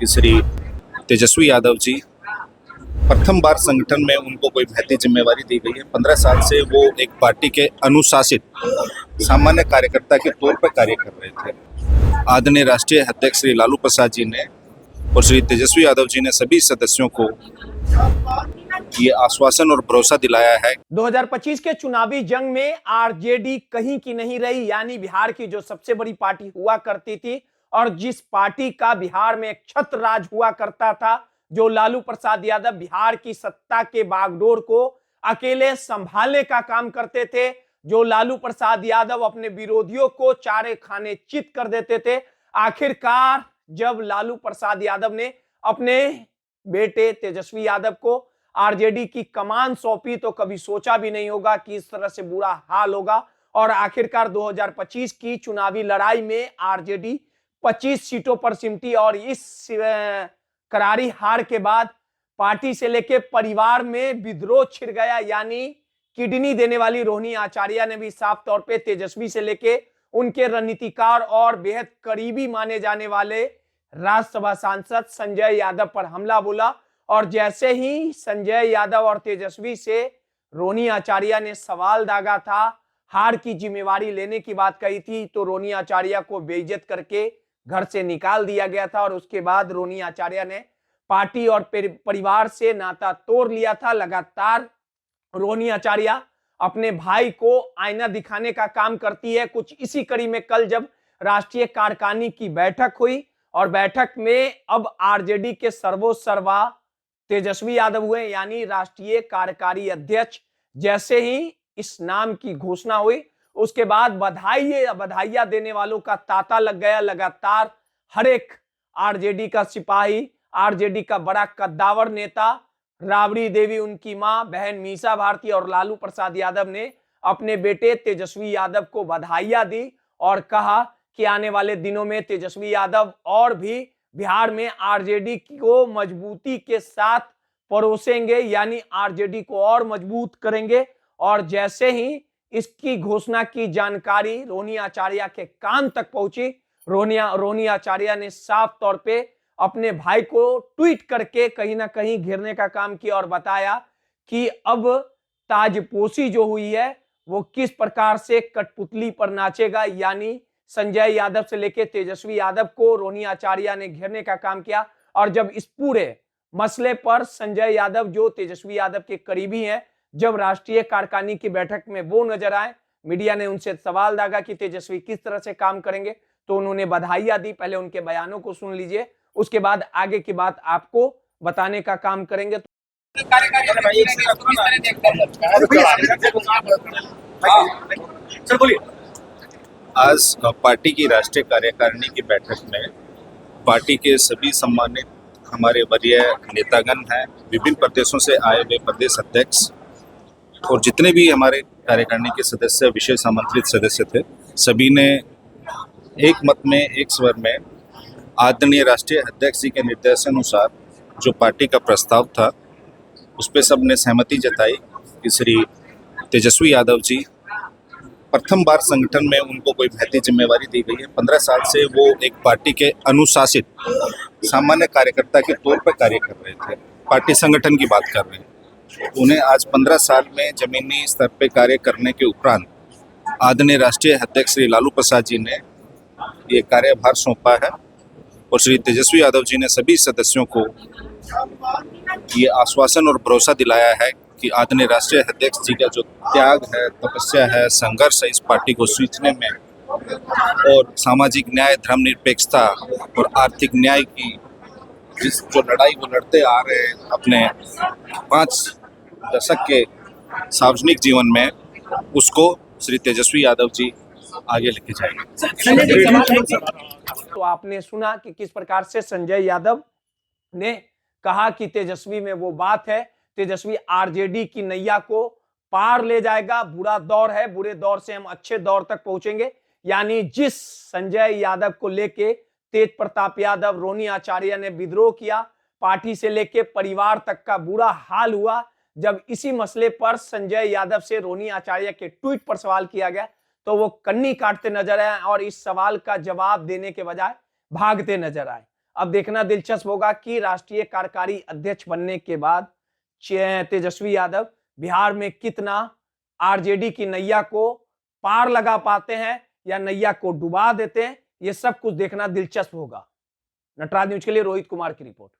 कि श्री तेजस्वी यादव जी प्रथम बार संगठन में उनको कोई महती जिम्मेवारी दी गई है। 15 साल से वो एक पार्टी के अनुशासित सामान्य कार्यकर्ता के तौर पर कार्य कर रहे थे। आदरणीय राष्ट्रीय अध्यक्ष श्री लालू प्रसाद जी ने और श्री तेजस्वी यादव जी ने सभी सदस्यों को ये आश्वासन और भरोसा दिलाया है। 2025 के चुनावी जंग में आरजेडी कहीं की नहीं रही, यानी बिहार की जो सबसे बड़ी पार्टी हुआ करती थी और जिस पार्टी का बिहार में एक छत्र राज हुआ करता था, जो लालू प्रसाद यादव बिहार की सत्ता के बागडोर को अकेले संभालने का काम करते थे, जो लालू प्रसाद यादव अपने विरोधियों को चारे खाने चित कर देते थे। आखिरकार जब लालू प्रसाद यादव ने अपने बेटे तेजस्वी यादव को आरजेडी की कमान सौंपी तो कभी सोचा भी नहीं होगा कि इस तरह से बुरा हाल होगा। और आखिरकार 2025 की चुनावी लड़ाई में आरजेडी 25 सीटों पर सिमटी और इस करारी हार के बाद पार्टी से लेके परिवार में विद्रोह छिड़ गया, यानी किडनी देने वाली रोहिणी आचार्य ने भी साफ तौर पे तेजस्वी से लेके उनके रणनीतिकार और बेहद करीबी माने जाने वाले राज्यसभा सांसद संजय यादव पर हमला बोला। और जैसे ही संजय यादव और तेजस्वी से रोहिणी आचार्य ने सवाल दागा था, हार की जिम्मेवारी लेने की बात कही थी, तो रोहिणी आचार्य को बेइज्जत करके घर से निकाल दिया गया था। और उसके बाद रोहिणी आचार्य ने पार्टी और परिवार से नाता तोड़ लिया था। लगातार रोहिणी आचार्य अपने भाई को आईना दिखाने का काम करती है। कुछ इसी कड़ी में कल जब राष्ट्रीय कार्यकारिणी की बैठक हुई और बैठक में अब आरजेडी के सर्वोसर्वा तेजस्वी यादव हुए, यानी राष्ट्रीय कार्यकारी अध्यक्ष। जैसे ही इस नाम की घोषणा हुई उसके बाद बधाइयां देने वालों का तांता लग गया। लगातार हर एक आरजेडी का सिपाही, आरजेडी का बड़ा कद्दावर नेता राबड़ी देवी, उनकी मां बहन मीसा भारती और लालू प्रसाद यादव ने अपने बेटे तेजस्वी यादव को बधाइयां दी और कहा कि आने वाले दिनों में तेजस्वी यादव और भी बिहार में आरजेडी को मजबूती के साथ परोसेंगे, यानी आरजेडी को और मजबूत करेंगे। और जैसे ही इसकी घोषणा की जानकारी रोहिणी आचार्य के कान तक पहुंची, रोहिणी आचार्य ने साफ तौर पे अपने भाई को ट्वीट करके कहीं ना कहीं घेरने का काम किया और बताया कि अब ताजपोशी जो हुई है वो किस प्रकार से कठपुतली पर नाचेगा। यानी संजय यादव से लेकर तेजस्वी यादव को रोहिणी आचार्य ने घेरने का काम किया। और जब इस पूरे मसले पर संजय यादव जो तेजस्वी यादव के करीबी हैं, जब राष्ट्रीय कार्यकारिणी की बैठक में वो नजर आए, मीडिया ने उनसे सवाल दागा कि तेजस्वी किस तरह से काम करेंगे, तो उन्होंने बधाइयां दी। पहले उनके बयानों को सुन लीजिए, उसके बाद आगे की बात आपको बताने का काम करेंगे। आज पार्टी की राष्ट्रीय कार्यकारिणी की बैठक में पार्टी के सभी सम्मानित हमारे वरीय नेतागण हैं, विभिन्न प्रदेशों से आए हुए प्रदेश अध्यक्ष और जितने भी हमारे कार्यकारिणी के सदस्य, विशेष आमंत्रित सदस्य थे, सभी ने एक मत में, एक स्वर में आदरणीय राष्ट्रीय अध्यक्ष जी के निर्देशानुसार जो पार्टी का प्रस्ताव था उस पर सबने सहमति जताई कि श्री तेजस्वी यादव जी प्रथम बार संगठन में उनको कोई महती जिम्मेवारी दी गई है। 15 साल से वो एक पार्टी के अनुशासित सामान्य कार्यकर्ता के तौर पर कार्य कर रहे थे, पार्टी संगठन की बात कर रहे हैं। उन्हें आज 15 साल में जमीनी स्तर पर कार्य करने के उपरांत आदरणीय राष्ट्रीय अध्यक्ष श्री लालू प्रसाद जी ने ये कार्यभार सौंपा है और श्री तेजस्वी यादव जी ने सभी सदस्यों को ये आश्वासन और भरोसा दिलाया है कि आदरणीय राष्ट्रीय अध्यक्ष जी का जो त्याग है, तपस्या है, संघर्ष है इस पार्टी को सींचने में और सामाजिक न्याय, धर्मनिरपेक्षता और आर्थिक न्याय की जिस जो लड़ाई वो लड़ते आ रहे हैं अपने 5 दशक के सार्वजनिक जीवन में, उसको श्री तेजस्वी यादव जी आगे लेके जाएंगे। तो आपने सुना कि किस प्रकार से संजय यादव ने कहा कि तेजस्वी में वो बात है, तेजस्वी आरजेडी की नैया को पार ले जाएगा। बुरा दौर है, बुरे दौर से हम अच्छे दौर तक पहुंचेंगे। यानी जिस संजय यादव को लेके तेज प्रताप यादव, रोहिणी आचार्य ने विद्रोह किया, पार्टी से लेके परिवार तक का बुरा हाल हुआ। जब इसी मसले पर संजय यादव से रोहिणी आचार्य के ट्वीट पर सवाल किया गया तो वो कन्नी काटते नजर आए और इस सवाल का जवाब देने के बजाय भागते नजर आए। अब देखना दिलचस्प होगा कि राष्ट्रीय कार्यकारी अध्यक्ष बनने के बाद तेजस्वी यादव बिहार में कितना आरजेडी की नैया को पार लगा पाते हैं या नैया को डुबा देते हैं। यह सब कुछ देखना दिलचस्प होगा। नटराज न्यूज के लिए रोहित कुमार की रिपोर्ट।